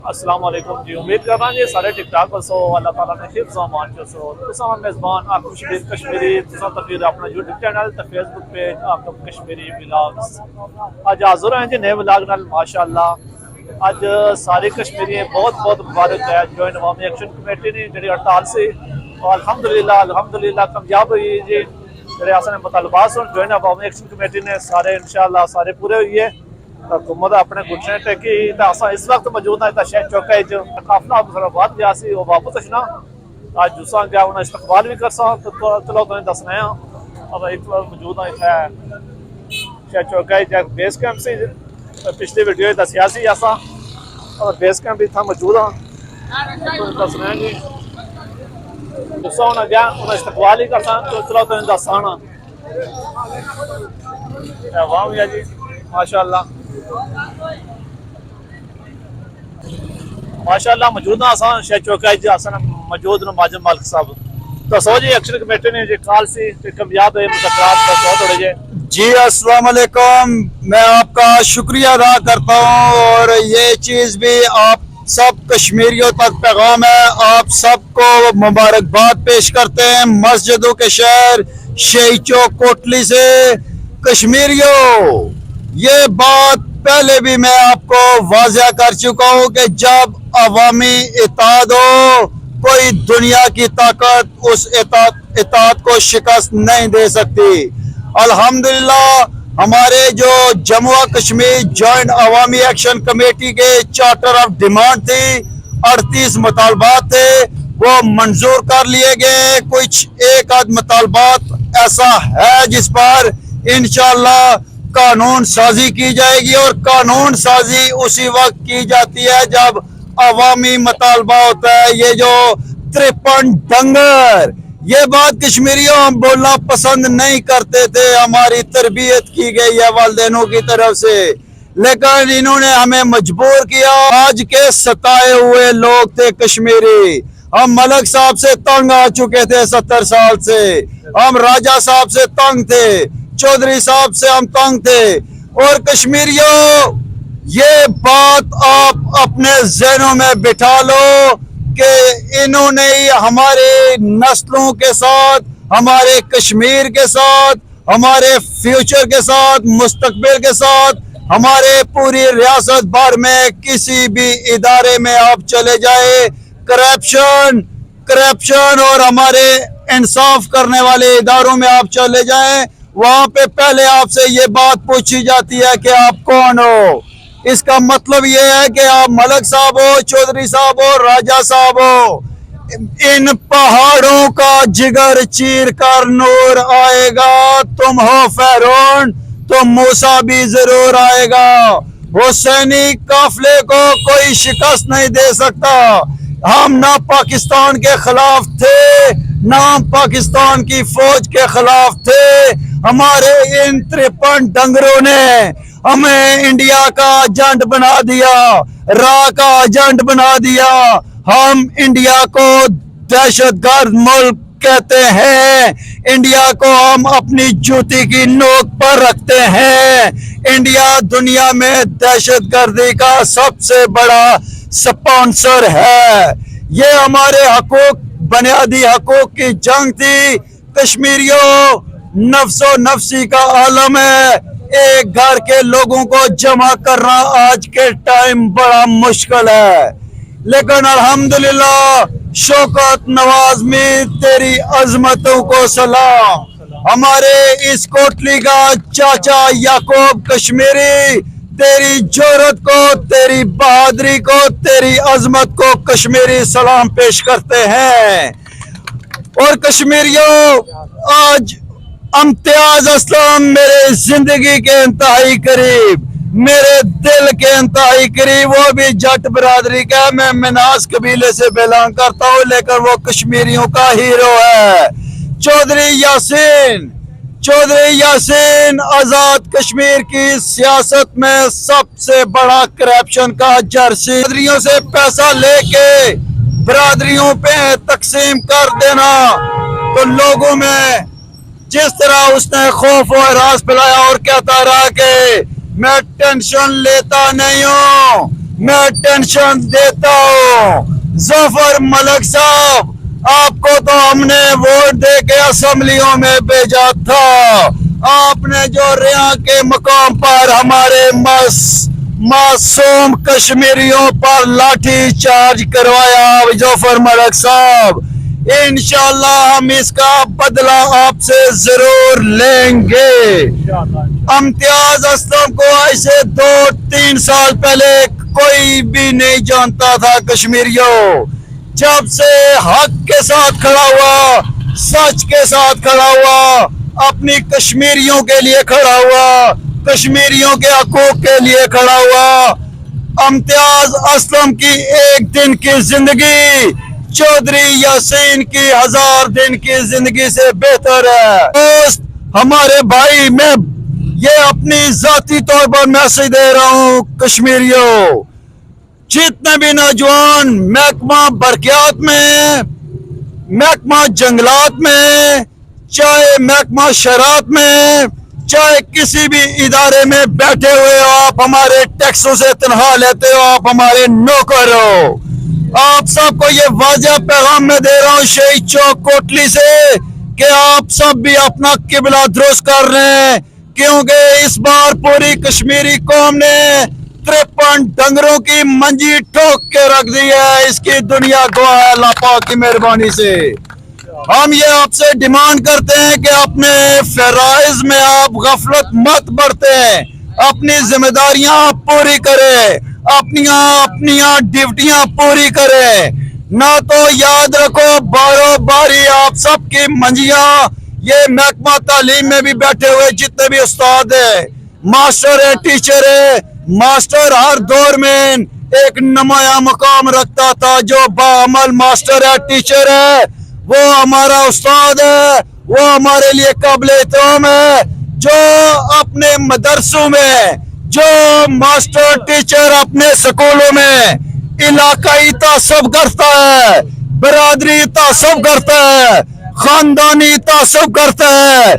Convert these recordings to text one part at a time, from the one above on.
अस्सलाम वालेकुम जी। उम्मीद कर रहा हूँ जी सारे ठीक ठाक हो। अल्लाह ताला ने हिफ्ज़ व अमान च सो तुसा मेज़बान आकम शबीर कश्मीरी तुसा तफीर अपना यूट्यूब चैनल ते फेसबुक पेज आकम कश्मीरी व्लॉग्स अज हाज़िर हैं जी नए व्लॉग नाल माशाअल्लाह। अज सारी कश्मीरी बहुत बहुत मुबारक है। जॉइंट अवामी एक्शन कमेटी ने जी हड़ताल से अल्हम्दुलिल्लाह कामयाब हुई जी। जो असन मुतालबात सुन जॉइंट अवामी एक्शन कमेटी ने सारे इंशाअल्लाह सारे पूरे हुई है। हुकूमत अपने घुटने टेकी तो इस वक्त मौजूद है शहर चौके काफिला मुसराबाद गया सी वो वापस अचना अज जुसा गया उन्हें इस्तकबाल भी कर तो चलो तुम्हें दसने अब एक मौजूद है इतना शहर चौके बेस कैंप से पिछली वीडियो दसिया सी असा और बेस कैंप भी इतना मौजूद हाँ दसने जी जुसा उन्हें गया उन्हें इस्तकबाल ही कर तो चलो तुम्हें दसा वाह भैया जी माशाअल्लाह माशाअल्लाह मौजूद आसान शहर चौका आसन मौजूद माजम मालिक साहब तो सो जी एक्शन कमेटी ने जी काल सी कामयाब है मुज़ाकरात थोड़े जे जी अस्सलाम वालेकुम। मैं आपका शुक्रिया अदा करता हूँ और ये चीज़ भी आप सब कश्मीरियों तक पैगाम है। आप सबको मुबारकबाद पेश करते हैं मस्जिदों के शहर शही चौक कोटली से। कश्मीरियों ये बात पहले भी मैं आपको वाज़िया कर चुका हूँ कि जब अवामी इत्तेहाद हो कोई दुनिया की ताकत उस इत्तेहाद को शिकस्त नहीं दे सकती। अल्हम्दुलिल्लाह हमारे जो जम्मू कश्मीर जॉइंट अवामी एक्शन कमेटी के चार्टर ऑफ डिमांड थी 38 मुतालबात थे वो मंजूर कर लिए गए। कुछ एक आध मुतालबात ऐसा है जिस पर इंशाअल्लाह कानून साजी की जाएगी और कानून साजी उसी वक्त की जाती है जब अवामी मुतालबा होता है। ये जो 53 डंगर ये बात कश्मीरियों हम बोलना पसंद नहीं करते थे, हमारी तरबियत की गई है वालिदैनों की तरफ से, लेकिन इन्होंने हमें मजबूर किया। आज के सताए हुए लोग थे कश्मीरी। हम मलक साहब से तंग आ चुके थे 70 साल से, हम राजा साहब से तंग थे, चौधरी साहब से हम तंग थे। और कश्मीरियों ये बात आप अपने ज़हनों में बिठा लो कि इन्होंने ही हमारे नस्लों के साथ, हमारे कश्मीर के साथ, हमारे फ्यूचर के साथ, मुस्तकबिल के साथ, हमारे पूरी रियासत भर में किसी भी इदारे में आप चले जाए करप्शन और हमारे इंसाफ करने वाले इदारों में आप चले जाएं वहां पे पहले आपसे ये बात पूछी जाती है कि आप कौन हो। इसका मतलब ये है कि आप मलक साहब हो, चौधरी साहब हो, राजा साहब हो। इन पहाड़ों का जिगर चीर कर नूर आएगा। तुम हो फैरोन तो मूसा भी जरूर आएगा। हुसैनी काफिले को कोई शिकस्त नहीं दे सकता। हम ना पाकिस्तान के खिलाफ थे ना पाकिस्तान की फौज के खिलाफ थे। हमारे इन 53 डंगरों ने हमें इंडिया का एजेंट बना दिया, रा का एजेंट बना दिया। हम इंडिया को दहशतगर्द मुल्क कहते हैं। इंडिया को हम अपनी जूती की नोक पर रखते हैं। इंडिया दुनिया में दहशतगर्दी का सबसे बड़ा स्पॉन्सर है। ये हमारे हकूक बुनियादी हकूक की जंग थी। कश्मीरियों नफ्सो नफ्सी का आलम है। एक घर के लोगों को जमा करना आज के टाइम बड़ा मुश्किल है, लेकिन अल्हम्दुलिल्लाह शौकत नवाज में तेरी अजमतों को सलाम। हमारे इस कोटली का चाचा याकूब कश्मीरी तेरी जोरत को, तेरी बहादुरी को, तेरी अजमत को कश्मीरी सलाम पेश करते हैं। और कश्मीरियों आज इम्तियाज असलम मेरे जिंदगी के इंतहाई करीब, मेरे दिल के इंतहाई करीब, वो भी जट बरादरी का। मैं मनास कबीले से बिलोंग करता हूँ लेकिन वो कश्मीरियों का हीरो है। चौधरी यासीन आजाद कश्मीर की सियासत में सबसे बड़ा करप्शन का जर्सी। बरादरियों से पैसा लेके बरादरियों पे तकसीम कर देना, तो लोगों में जिस तरह उसने खौफ और रास फैलाया और कहता रहा कि मैं टेंशन लेता नहीं हूँ, मैं टेंशन देता हूँ। जफर मलिक साहब, आपको तो हमने वोट दे के असेंबलियों में भेजा था। आपने जो रिया के मकाम पर हमारे मासूम कश्मीरियों पर लाठी चार्ज करवाया जफर मलिक साहब, इंशाल्लाह हम इसका बदला आपसे जरूर लेंगे। इम्तियाज असलम को ऐसे 2-3 साल पहले कोई भी नहीं जानता था कश्मीरियों। जब से हक के साथ खड़ा हुआ, सच के साथ खड़ा हुआ, अपनी कश्मीरियों के लिए खड़ा हुआ, कश्मीरियों के हकूक के लिए खड़ा हुआ, इम्तियाज असलम की एक दिन की जिंदगी चौधरी यासीन की 1000 दिन की जिंदगी से बेहतर है। दोस्त, हमारे भाई, मैं ये अपनी जाती तौर पर मैसेज दे रहा हूँ कश्मीरियों, जितने भी नौजवान महकमा बरकियात में, महकमा जंगलात में, चाहे महकमा शरात में, चाहे किसी भी इदारे में बैठे हुए हो, आप हमारे टैक्सों से तनख्वाह लेते हो, आप हमारे नौकर हो। आप सबको ये वाजिब पैगाम में दे रहा हूँ शहीद चौक कोटली से कि आप सब भी अपना किबला दुरुस्त कर रहे हैं, क्योंकि इस बार पूरी कश्मीरी कौम ने 53 डंगरों की मंजी ठोक के रख दी है। इसकी दुनिया गवाह है अल्लाह पाक की मेहरबानी से। हम ये आपसे डिमांड करते हैं कि अपने फराइज में आप गफलत मत बरतें, अपनी जिम्मेदारियां आप पूरी करें, अपनी ड्यूटियां पूरी करें। ना तो याद रखो, बारो बारी आप सबकी मंजियां, ये महकमा तालीम में भी बैठे हुए जितने भी उस्ताद है, मास्टर है, टीचर है, मास्टर हर दौर में एक नुमाया मकाम रखता था। जो बाअमल मास्टर है, टीचर है, वो हमारा उस्ताद है, वो हमारे लिए काबिल एहतराम है। जो अपने मदरसों में, जो मास्टर टीचर अपने स्कूलों में इलाकाई तासब करता है, बरादरी तासब करता है, खानदानी तासब करता है,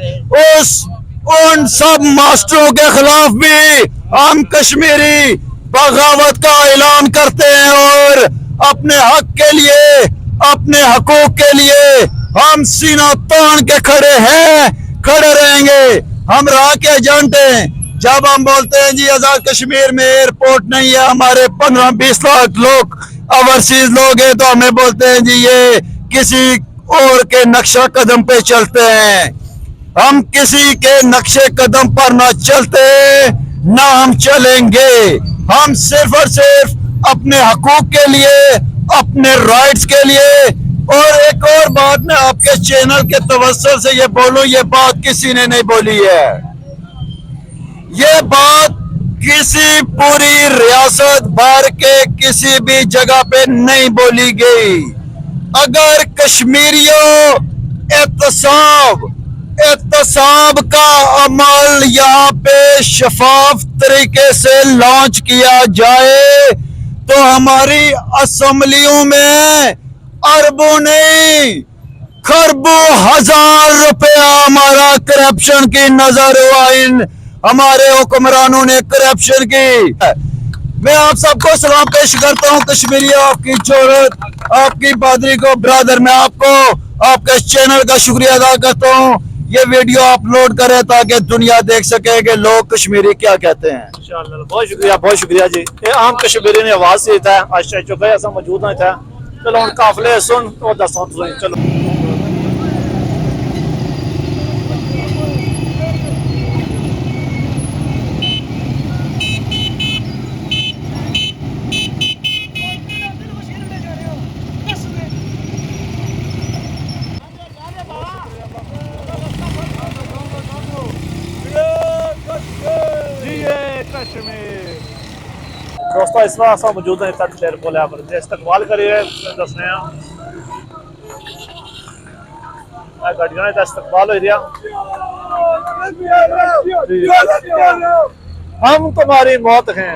उन सब मास्टरों के खिलाफ भी हम कश्मीरी बगावत का ऐलान करते हैं और अपने हक के लिए, अपने हकूक के लिए हम सीना तान के खड़े हैं, खड़े रहेंगे। हम राह के एजेंट हैं। जब हम बोलते हैं जी आजाद कश्मीर में एयरपोर्ट नहीं है, हमारे 15-20 लाख लोग ओवरसीज लोग हैं, तो हमें बोलते हैं जी ये किसी और के नक्शा कदम पे चलते हैं। हम किसी के नक्शे कदम पर ना चलते, ना हम चलेंगे। हम सिर्फ और सिर्फ अपने हकूक के लिए, अपने राइट्स के लिए। और एक और बात मैं आपके चैनल के तवज्जुह से ये बोलूं, ये बात किसी ने नहीं बोली है, ये बात किसी पूरी रियासत भर के किसी भी जगह पे नहीं बोली गई। अगर कश्मीरियों एहतसाब का अमल यहाँ पे शफाफ तरीके से लॉन्च किया जाए तो हमारी असेंबलियों में अरबों नहीं, खरबों हजार रुपया हमारा करप्शन की नजर हुआ। इन हमारे हुक्मरानों ने करप्शन की। मैं आप सबको सलाम पेश करता हूँ कश्मीरियों, आपकी जोरत, आपकी बहादुरी को ब्रदर, मैं आपको आपके चैनल का शुक्रिया अदा करता हूँ। ये वीडियो अपलोड करें ताकि दुनिया देख सके कि लोग कश्मीरी क्या कहते हैं। इंशाअल्लाह बहुत शुक्रिया जी। ये आम कश्मीरी ने आवाज से था अच्छा चुका है, ऐसा मौजूद नहीं था। चलो हम काफले सुन तो दसों चलो। दोस्तों इस वक्त अस मौजूद हैं तक को लिया इस्तकबाल करिए दसने गड्डियों का इस्तकबाल हो रहा। हम तुम्हारी मौत हैं,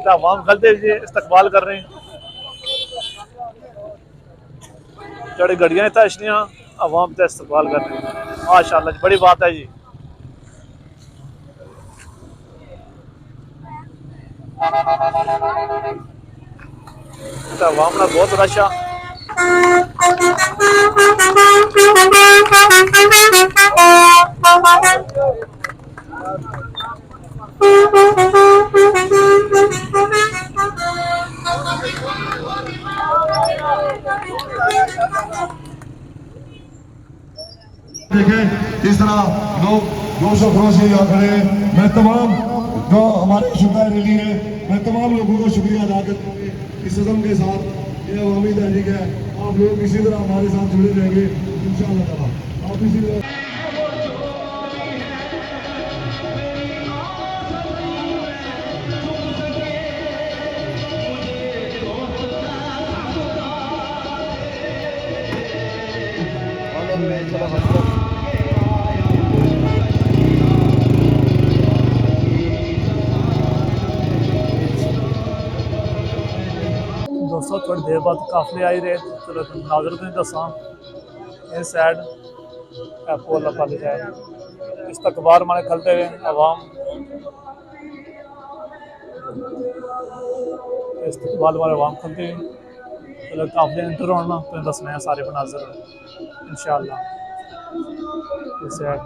अवाम खलते जी इस्तकबाल कर रहे हैं। जड़ी गड्डियां तशनियाँ अवाम का इस्तकबाल कर रहे हैं। माशाअल्लाह बड़ी बात है जी। तो अवाम ना बहुत रश आ। देखें इस तरह लोग जोश और खरोश से यहाँ खड़े हैं। मैं तमाम जो हमारे शुक्रिया रैली है, मैं तमाम लोगों को शुक्रिया अदा करता हूँ। इस सदम के साथ ये अवामी तहरीक है, आप लोग इसी तरह हमारे साथ जुड़े रहेंगे इंशाअल्लाह ताला। आप इसी तरह दोस्तों थोड़ी देर बाद काफले आई रहे, चलो नाजर तुम दसा इस साइड पोला पाली जाए इस तक बाहर माने खलते हुए अवाम इस्तेमाल वाले अवाम खलते हुए, चलो काफले इंटर होना तो दसने हैं सारे बनाजर इंशाअल्लाह। इस साइड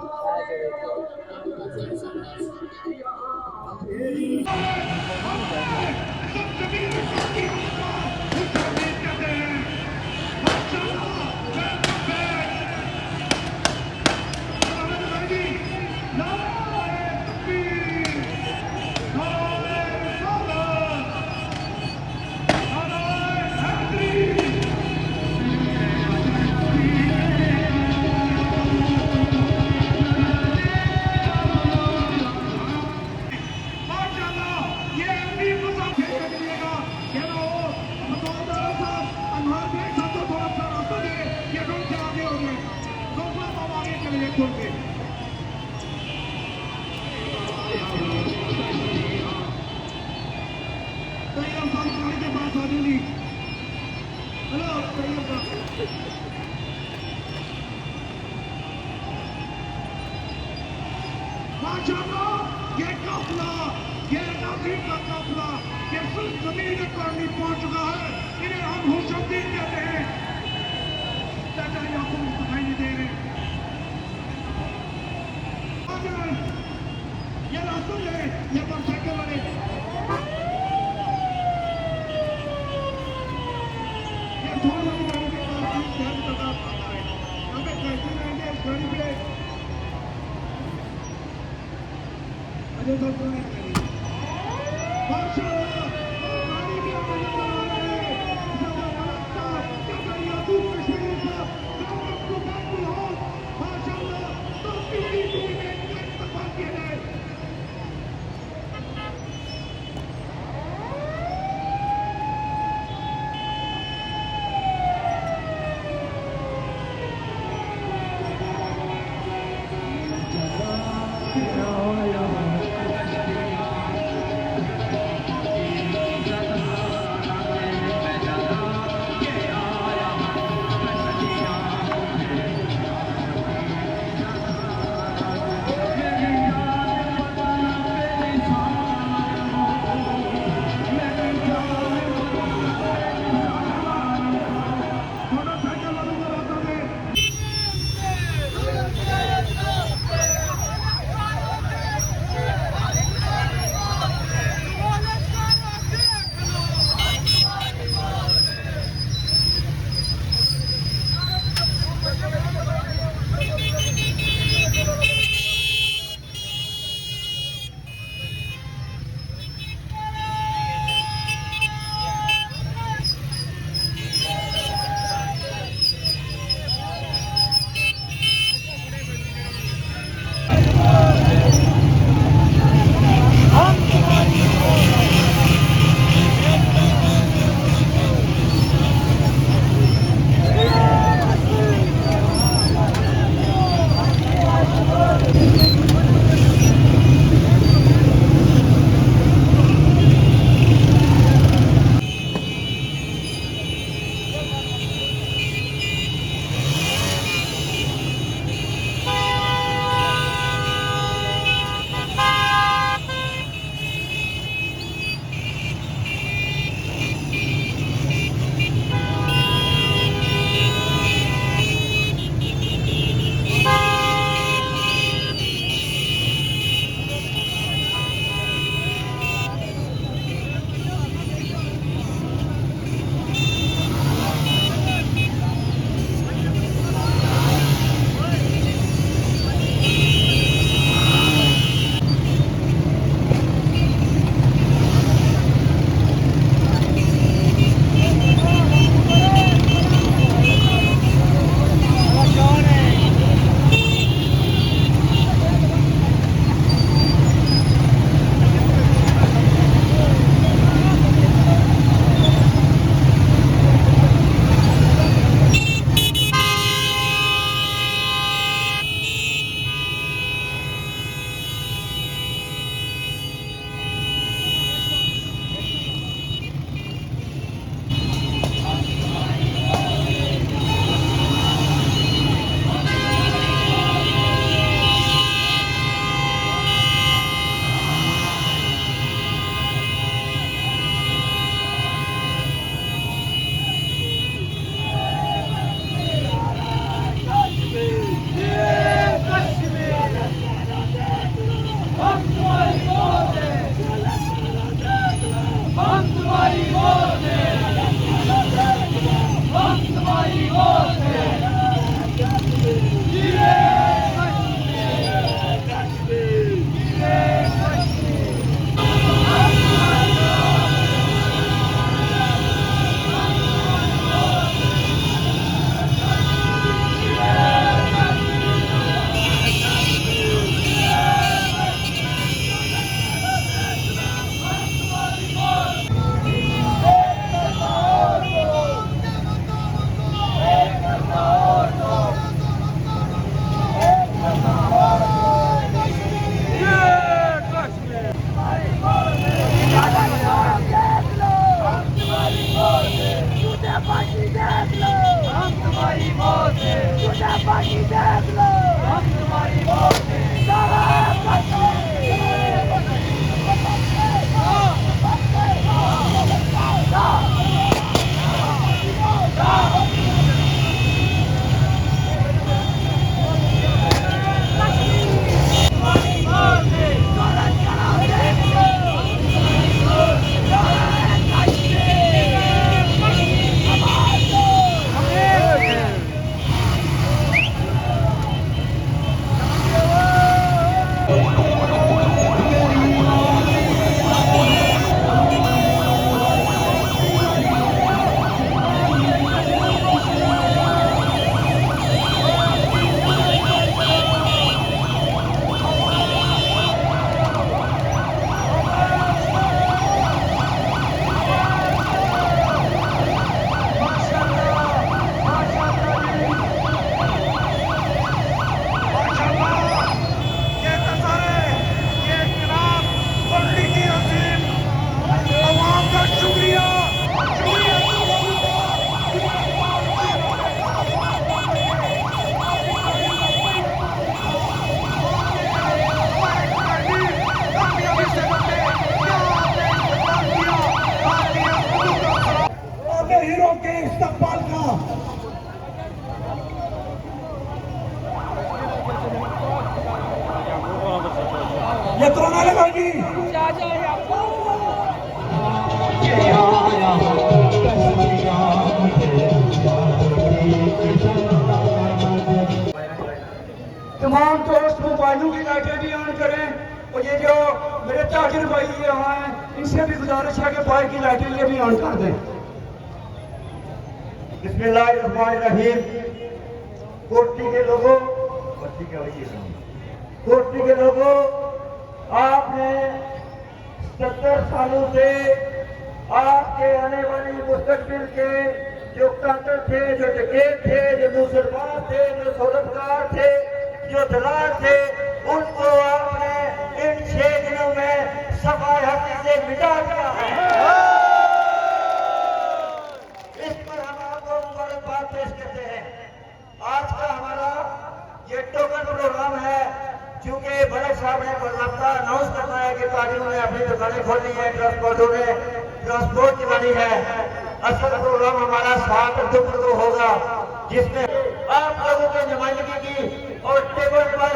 ये काफिला, ये नाज़िम का काफिला, ये सिर्फ ज़मीन करनी पहुंच चुका है। इन्हें हम हुशुद्दीन कहते हैं। चाचा ये आपको दिखाई नहीं दे रहे। ये रास्ते है, ये मोटरसाइकिल वाले। ये थोड़ी वाली गाड़ी के पास ध्यान रखना पड़ता है। यहाँ पे कैसे रहेंगे इस गाड़ी पे? अजय साहब ने कही माशाअल्लाह गाड़ी भी अपने नजर आ रहे हैं। ज़्यादा बरकता क्या याकूब कश्मीरी साहब ग्राउंड को बात हो माशाअल्लाह तो पीली दूरी में इस्तेमाल किए गए। हीरो के इस्तेमाल का ये तो ना लगा जी तमाम दोस्त मोबाइलों की लाइटें भी ऑन करें और ये जो मेरे ताजिर भाई यहाँ हैं इनसे भी गुजारिश है कि बाइक की लाइटें ये भी ऑन कर दें। बिस्मिल्लाहिर्रहमानिर्रहीम। कोटी के लोगों, कोटी के लोगों, आपने 70 सालों से आपके आने वाली मुस्तकबिल के जो कातल थे, जो डकैत थे, जो मुसलमान थे, जो सौलतकार थे, जो दलाल थे, उनको आपने इन 6 दिनों में सफाई हस्ती से मिटा दिया है। इस पर हम आपको मुबारकबाद पेश करते हैं। आज का हमारा ये टोकन प्रोग्राम है, क्योंकि बड़े साहब ने बाकायदा अनाउंस करना है कि ताजिरों ने अपनी दुकानें खोलनी है, ट्रांसपोर्टों ने ट्रांसपोर्ट चलानी है। असल प्रोग्राम हमारा 7 अक्टूबर को होगा, जिसमें आप लोगों की नुमाइंदगी की और टेबल पर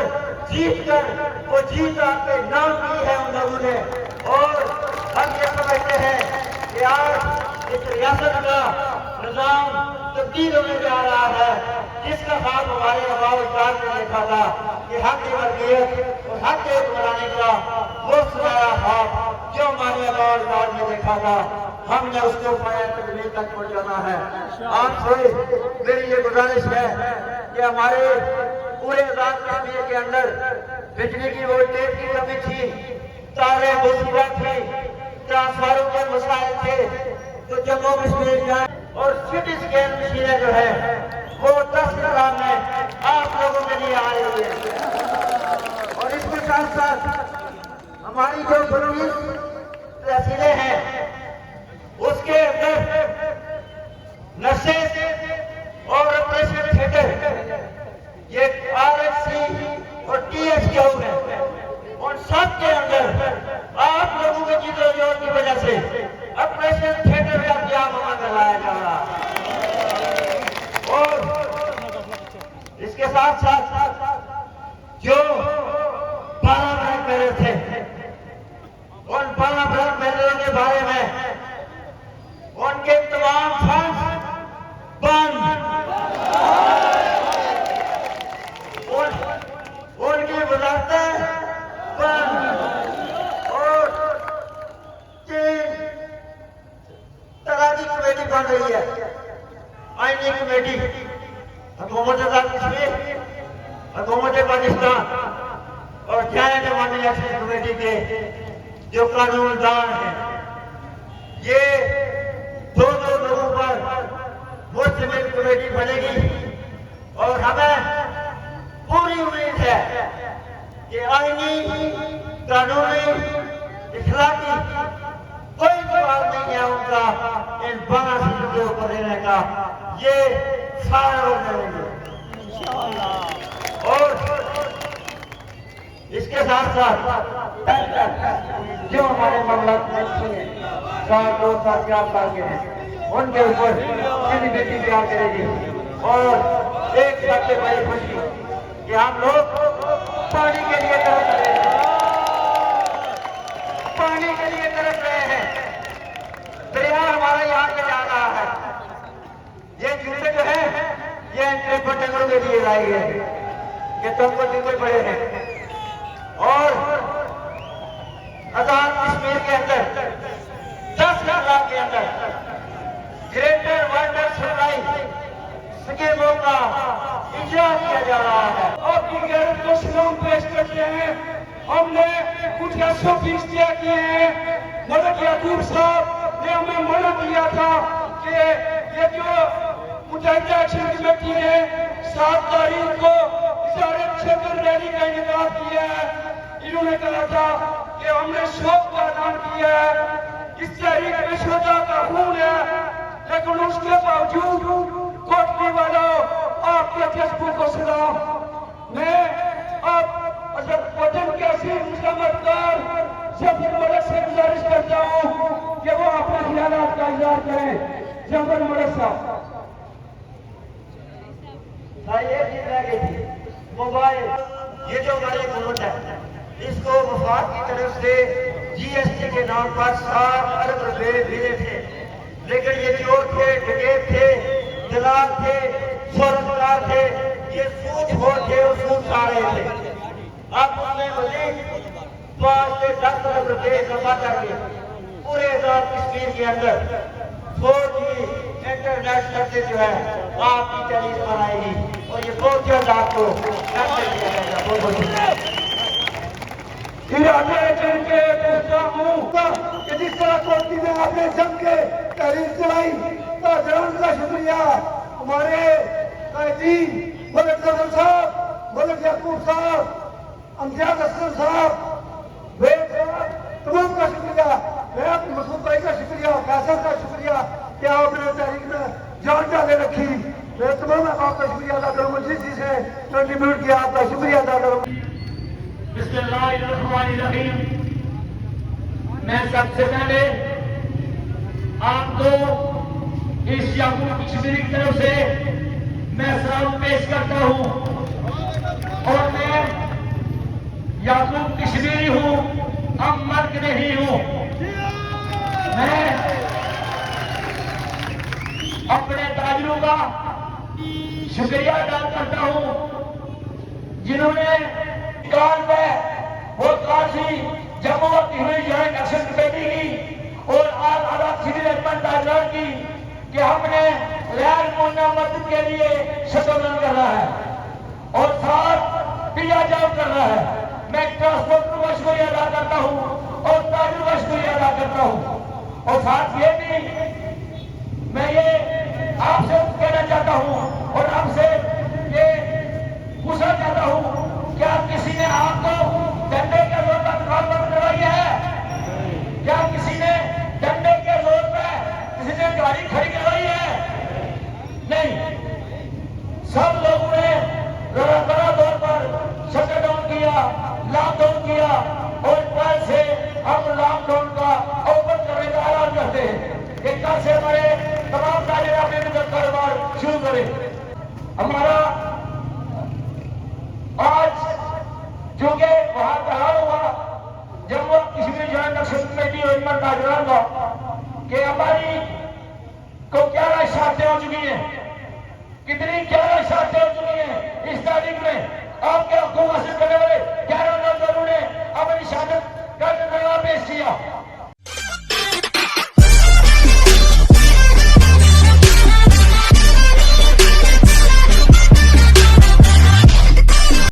जीत कर वो जीत आपके नाम की है उन लोगों ने। और हम ये समझते हैं कि आज इस रियासत का निजाम तब्दील होने जा रहा है, जिसका खाब हमारे अबाव इजदाद ने देखा था कि हक वर्गीयत और हक बनाने का वो सुनहरा खाब जो हमारे अबाव इजदाद ने देखा था, हमने उसको पाया तकमील तक पहुंचाना है। आप से मेरी ये गुजारिश है कि हमारे पूरे आजाद कश्मीर के अंदर बिजली की वोल्टेज की कमी थी, तारे मुसीबत थी, ट्रांसफार्मर के मसाइल थे, तो जम्मू कश्मीर जाए और सिटी स्कैन मशीनें जो है वो 10 ग्राम में आप लोगों के लिए आई हुई है। और इसके साथ साथ हमारी जो बुनियादी तहसीलें हैं उसके अंदर नशे और ऑपरेशन थिएटर, ये RHC और THQ है, और सब के अंदर आप लोगों के जिद्दोजहद की वजह से ऑपरेशन थिएटर का क्या कराया जा रहा है। और इसके साथ साथ जो 12 ब्लैक बैरल थे, उन 12 ब्लैक बैरल के बारे में उनके तमाम फंड बंद, उनकी वजारतें बंद, और 3 तरह की कमेटी बन रही है। आईनी कमेटी, हुकूमत आजाद कश्मीर, हुकूमत पाकिस्तान और जॉइंट अवामी इलेक्शन कमेटी के जो कानूनदान हैं, ये दोनों लोगों पर मुश्तमिल कमेटी बनेगी। और हमें पूरी उम्मीद है कि आईनी, कानूनी, इखलाकी कोई जवाब नहीं है उनका इन 12 सीटों के ऊपर रहने का। ये सारे लोग करेंगे। और इसके साथ साथ जो हमारे मामला मंत्री हैं, 2 साल के आप साल के हैं, उनके ऊपर मेरी बेटी प्यार करेगी। और एक सबसे बड़ी खुशी कि हम लोग पानी के लिए तरस रहे हैं, पानी के लिए तरस रहे हैं। दरिया हमारा यहाँ पे जा रहा है। ये जूते जो है ये पर्यटकों के लिए लाई है कि तुमको जूते पड़े हैं। और आजाद कश्मीर के अंदर 10 लाख के अंदर ग्रेटर वाटर सप्लाई स्कीमों का इजरा किया जा रहा है। आपकी गैरत को सलाम पेश करते हैं। हमने कुछ 120 किए हैं। मलिक याकूब साहब ने हमें मना किया था कि ये जो मुजाहिदा एक्शन कमेटी ने 7 तारीख को इशारे क्षेत्र रैली का इंतजाम किया है, इन्होंने कहा था कि हमने शोक का ऐलान किया है। इस तारीख में शुहदा का खून है, लेकिन उसके बावजूद कोटली वालों आपके जज्बों को सलाम। मैं आप वतन के असीम मुसलमान जफर मलिक से गुजारिश करता हूँ कि वो अपने ख्यालात का इजहार करें। जफर मलिक साहब। ये चीज रह गई थी, मोबाइल। ये जो हमारी गवर्नमेंट है, इसको वफाक की तरफ से जीएसटी के नाम पर 7 अरब रुपए मिले थे, लेकिन ये चोर थे, डकैत थे, दलाल थे, स्वरोजगार थे, ये सूदखोर थे और सूद खा रहे थे। अब उसने मजीद 5 से 10 अरब रुपए जमा करके पूरे आजाद कश्मीर के अंदर 4G इंटरनेट सर्विस जो है आपकी टेलीस पर आएगी और ये बहुत जल्द आपको करके दिया जाएगा। बहुत बहुत इरादे जिनके पूछता हूँ कि जिस तरह कोटली में आपने जम के तहरीर चलाई, ताजरान का शुक्रिया। हमारे कायदीन मलिक जफर साहब, मलिक याकूब साहब, अमजद असलम साहब, वेद साहब, तमाम का शुक्रिया। मैं अपने मसूद भाई का शुक्रिया, फैसल का शुक्रिया कि आपने तहरीक में जान डाले रखी। मैं तमाम आपका शुक्रिया अदा करूँ। मुझे से कंट्रीब्यूट किया, आपका शुक्रिया अदा करूँ। बिस्मिल्लाहिर्रहमानिर्रहीम। मैं सबसे पहले आपको इस याकूब कश्मीरी की तरफ से मैं सलाम पेश करता हूँ। और मैं याकूब कश्मीरी हूँ, हम मर्द नहीं हूँ। मैं अपने ताजरों का शुक्रिया अदा करता हूँ जिन्होंने काल में वो काशी जम्मू हुई जॉइंट एक्शन कमेटी की और आजाद कश्मीर ताजरान की कि हमने गैर मुन्ना मदद के लिए शतरंज कर रहा है और साथ पिया जाओ कर रहा है। मैं ट्रांसपोर्टर का शुक्रिया अदा करता हूँ और ताजर का शुक्रिया अदा करता हूँ। और साथ ये भी मैं ये आपसे कहना चाहता हूँ और आपसे ये पूछना चाहता हूँ, क्या किसी ने आपको डंडे के जोर पर मुकाबला करवाई है? क्या किसी ने डंडे के जोर पर किसी ने गाड़ी खड़ी करवाई है? नहीं। सब लोगों ने बड़ा तौर पर शटडाउन किया, लॉकडाउन किया और कल से हम लॉकडाउन का ओपन करने का ऐलान करते हैं कि कल से हमारे तमाम ताजिर अपने कारोबार शुरू करें। हमारा आज चूंकि वहां बहाल हुआ Jammu Kashmir joint action committee और ताजरान का कि हमारी को 11 शर्तें हो चुकी हैं। कितनी 11 शर्तें हो चुकी हैं इस तारीख में आपके हकूक हासिल करने वाले